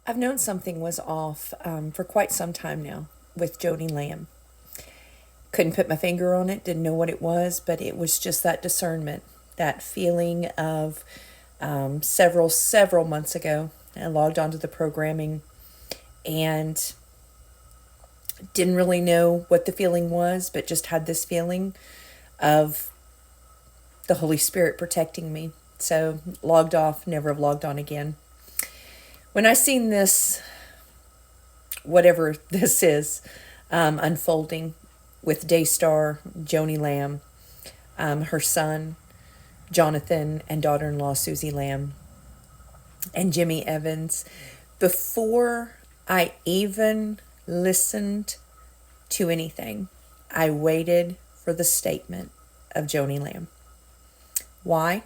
I've known something was off for quite some time now with Joni Lamb. Couldn't put my finger on it, didn't know what it was, but it was just that discernment, that feeling of several months ago. I logged onto the programming and didn't really know what the feeling was, but just had this feeling of the Holy Spirit protecting me. So logged off, never have logged on again. When I seen this, whatever this is, unfolding with Daystar, Joni Lamb, her son, Jonathan, and daughter in law, Susie Lamb, and Jimmy Evans, before I even listened to anything, I waited for the statement of Joni Lamb. Why?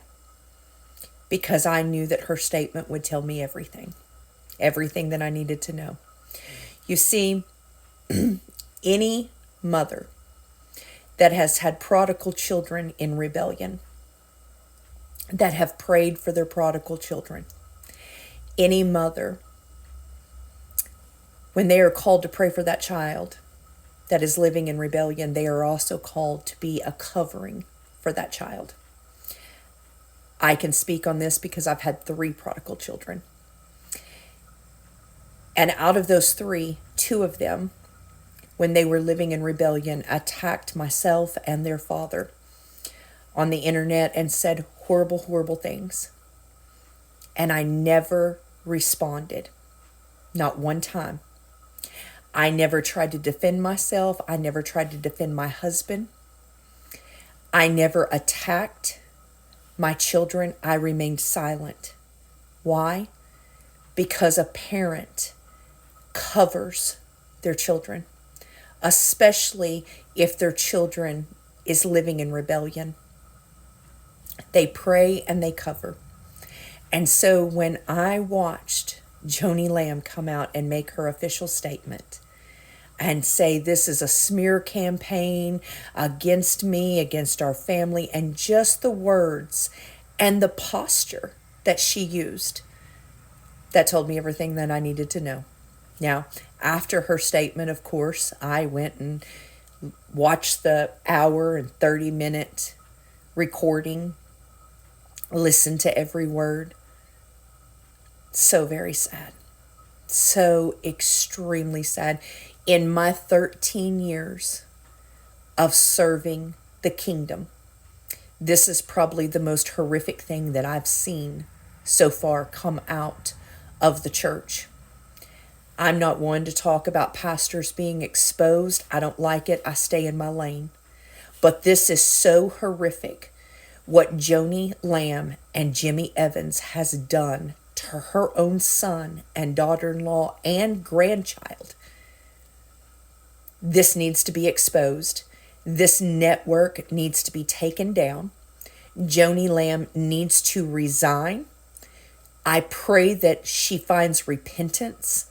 Because I knew that her statement would tell me everything that I needed to know. You see, any mother that has had prodigal children in rebellion, that have prayed for their prodigal children, any mother, when they are called to pray for that child that is living in rebellion, they are also called to be a covering for that child. I can speak on this because I've had 3 prodigal children. And out of those 3, 2 of them, when they were living in rebellion, attacked myself and their father on the internet and said horrible, horrible things. And I never responded. Not one time. I never tried to defend myself. I never tried to defend my husband. I never attacked my children. I remained silent. Why? Because a parent covers their children, especially if their children is living in rebellion. They pray and they cover. And so when I watched Joni Lamb come out and make her official statement and say this is a smear campaign against me, against our family, and just the words and the posture that she used, that told me everything that I needed to know. Now, after her statement, of course, I went and watched the hour and 30-minute recording, listened to every word. So very sad. So extremely sad. In my 13 years of serving the kingdom, this is probably the most horrific thing that I've seen so far come out of the church. I'm not one to talk about pastors being exposed. I don't like it. I stay in my lane. But this is so horrific what Joni Lamb and Jimmy Evans has done to her own son and daughter-in-law and grandchild. This needs to be exposed. This network needs to be taken down. Joni Lamb needs to resign. I pray that she finds repentance.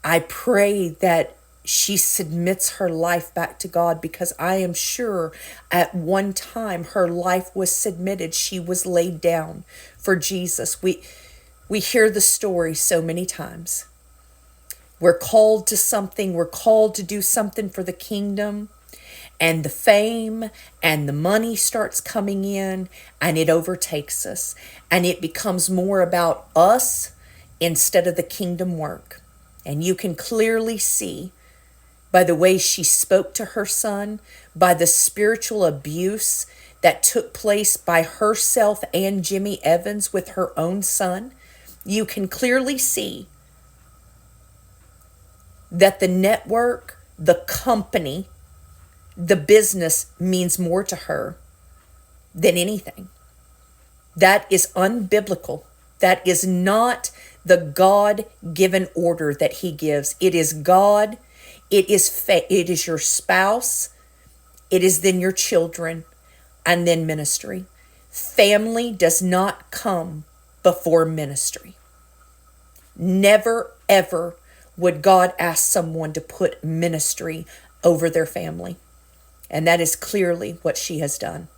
I pray that she submits her life back to God, because I am sure at one time her life was submitted. She was laid down for Jesus. We hear the story so many times. We're called to something. We're called to do something for the kingdom, and the fame and the money starts coming in and it overtakes us, and it becomes more about us instead of the kingdom work. And you can clearly see by the way she spoke to her son, by the spiritual abuse that took place by herself and Jimmy Evans with her own son. You can clearly see that the network, the company, the business means more to her than anything. That is unbiblical. That is not the God-given order that he gives. It is God. It is your spouse. It is then your children, and then ministry. Family does not come before ministry. Never, ever would God ask someone to put ministry over their family. And that is clearly what she has done.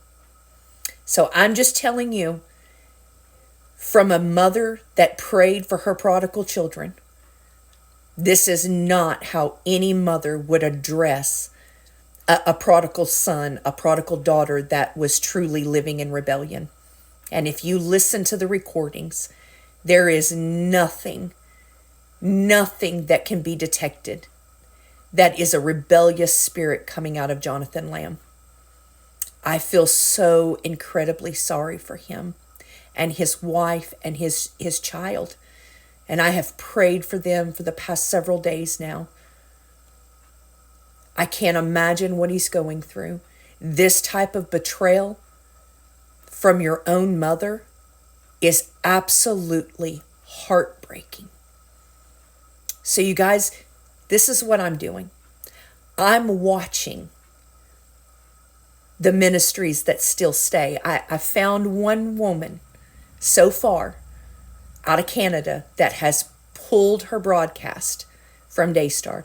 So I'm just telling you, from a mother that prayed for her prodigal children, This is not how any mother would address a prodigal son, a prodigal daughter that was truly living in rebellion. And if you listen to the recordings, there is nothing that can be detected that is a rebellious spirit coming out of Jonathan Lamb. I feel so incredibly sorry for him and his wife and his child. And I have prayed for them for the past several days now. I can't imagine what he's going through. This type of betrayal from your own mother is absolutely heartbreaking. So you guys, this is what I'm doing. I'm watching the ministries that still stay. I found one woman so far out of Canada that has pulled her broadcast from Daystar.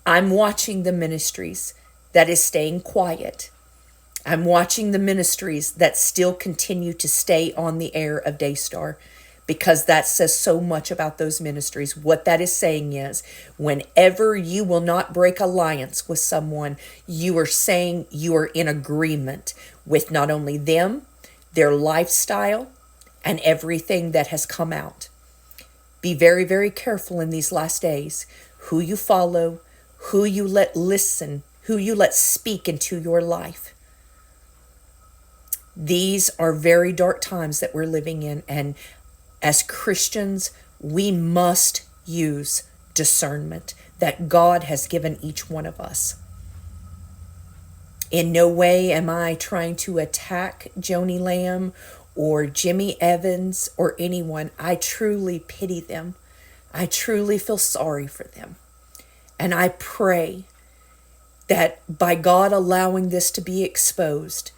I'm watching the ministries that is staying quiet. I'm watching the ministries that still continue to stay on the air of Daystar, because that says so much about those ministries. What that is saying is, whenever you will not break alliance with someone, you are saying you are in agreement with not only them, their lifestyle, and everything that has come out. Be very, very careful in these last days who you follow, who you let listen, who you let speak into your life. These are very dark times that we're living in, and as Christians, we must use discernment that God has given each one of us. In no way am I trying to attack Joni Lamb or Jimmy Evans or anyone. I truly pity them. I truly feel sorry for them. And I pray that by God allowing this to be exposed,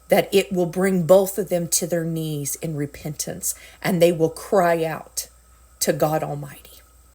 that it will bring both of them to their knees in repentance, and they will cry out to God Almighty.